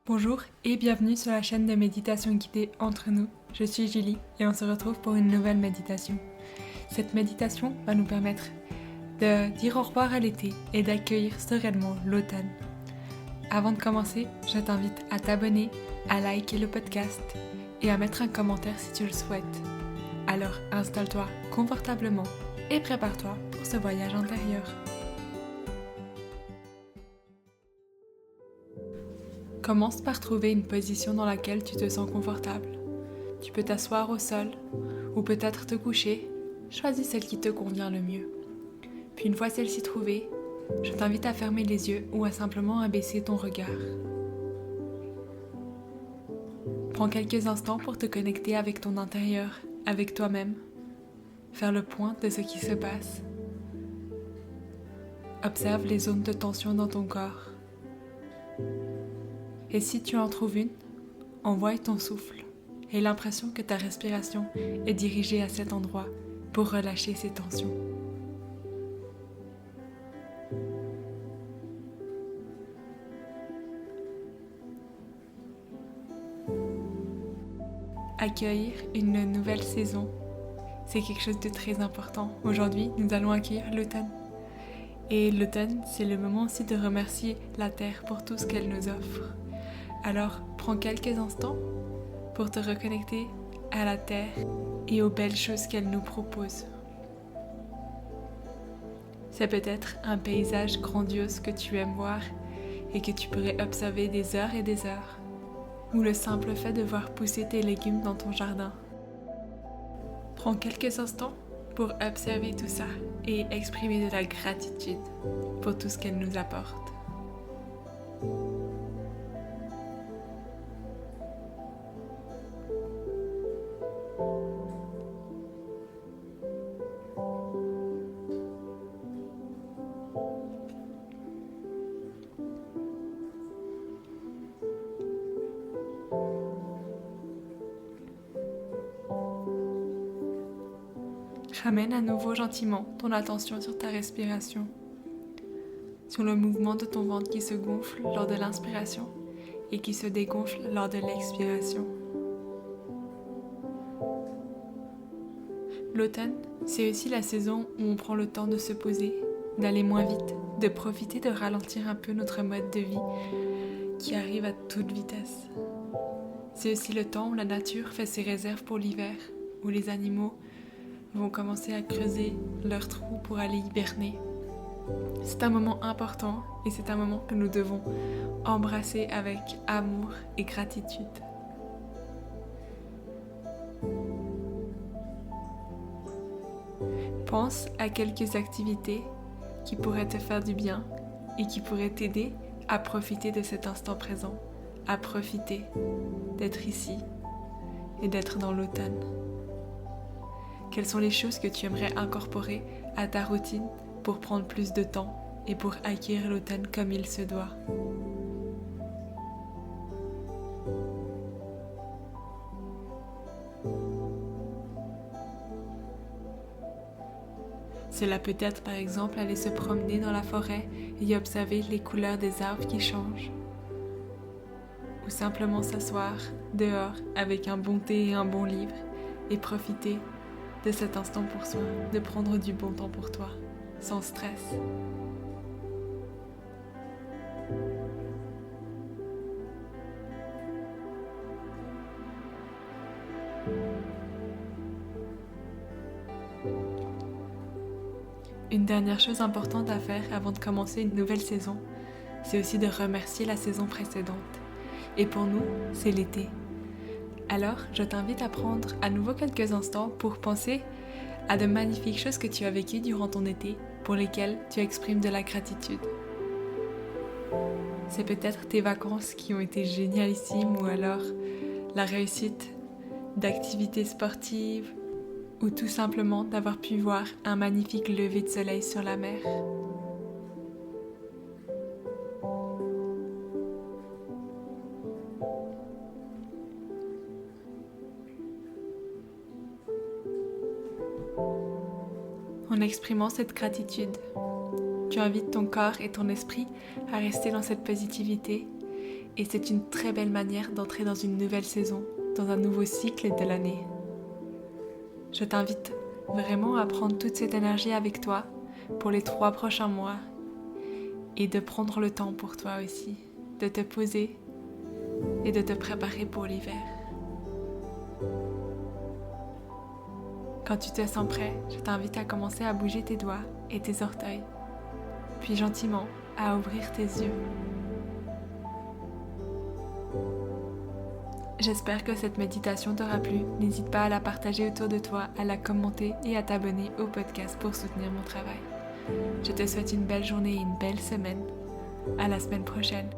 Bonjour et bienvenue sur la chaîne de méditation guidée Entre nous. Je suis Julie et on se retrouve pour une nouvelle méditation. Cette méditation va nous permettre de dire au revoir à l'été et d'accueillir sereinement l'automne. Avant de commencer, je t'invite à t'abonner, à liker le podcast et à mettre un commentaire si tu le souhaites. Alors installe-toi confortablement et prépare-toi pour ce voyage intérieur. Commence par trouver une position dans laquelle tu te sens confortable. Tu peux t'asseoir au sol ou peut-être te coucher. Choisis celle qui te convient le mieux. Puis une fois celle-ci trouvée, je t'invite à fermer les yeux ou à simplement abaisser ton regard. Prends quelques instants pour te connecter avec ton intérieur, avec toi-même. Faire le point de ce qui se passe. Observe les zones de tension dans ton corps. Et si tu en trouves une, envoie ton souffle et l'impression que ta respiration est dirigée à cet endroit pour relâcher ces tensions. Accueillir une nouvelle saison, c'est quelque chose de très important. Aujourd'hui, nous allons accueillir l'automne. Et l'automne, c'est le moment aussi de remercier la Terre pour tout ce qu'elle nous offre. Alors, prends quelques instants pour te reconnecter à la Terre et aux belles choses qu'elle nous propose. C'est peut-être un paysage grandiose que tu aimes voir et que tu pourrais observer des heures et des heures, ou le simple fait de voir pousser tes légumes dans ton jardin. Prends quelques instants pour observer tout ça et exprimer de la gratitude pour tout ce qu'elle nous apporte. Ramène à nouveau gentiment ton attention sur ta respiration, sur le mouvement de ton ventre qui se gonfle lors de l'inspiration et qui se dégonfle lors de l'expiration. L'automne, c'est aussi la saison où on prend le temps de se poser, d'aller moins vite, de profiter de ralentir un peu notre mode de vie qui arrive à toute vitesse. C'est aussi le temps où la nature fait ses réserves pour l'hiver, où les animaux vont commencer à creuser leurs trous pour aller hiberner. C'est un moment important et c'est un moment que nous devons embrasser avec amour et gratitude. Pense à quelques activités qui pourraient te faire du bien et qui pourraient t'aider à profiter de cet instant présent, à profiter d'être ici et d'être dans l'automne. Quelles sont les choses que tu aimerais incorporer à ta routine pour prendre plus de temps et pour accueillir l'automne comme il se doit? Cela peut être par exemple aller se promener dans la forêt et y observer les couleurs des arbres qui changent. Ou simplement s'asseoir dehors avec un bon thé et un bon livre et profiter de cet instant pour soi, de prendre du bon temps pour toi, sans stress. Une dernière chose importante à faire avant de commencer une nouvelle saison, c'est aussi de remercier la saison précédente. Et pour nous, c'est l'été. Alors, je t'invite à prendre à nouveau quelques instants pour penser à de magnifiques choses que tu as vécues durant ton été, pour lesquelles tu exprimes de la gratitude. C'est peut-être tes vacances qui ont été génialissimes ou alors la réussite d'activités sportives ou tout simplement d'avoir pu voir un magnifique lever de soleil sur la mer. En exprimant cette gratitude, tu invites ton corps et ton esprit à rester dans cette positivité Et c'est une très belle manière d'entrer dans une nouvelle saison, dans un nouveau cycle de l'année. Je t'invite vraiment à prendre toute cette énergie avec toi pour les 3 prochains mois et de prendre le temps pour toi aussi, de te poser et de te préparer pour l'hiver. Quand tu te sens prêt, je t'invite à commencer à bouger tes doigts et tes orteils, puis gentiment à ouvrir tes yeux. J'espère que cette méditation t'aura plu. N'hésite pas à la partager autour de toi, à la commenter et à t'abonner au podcast pour soutenir mon travail. Je te souhaite une belle journée et une belle semaine. À la semaine prochaine.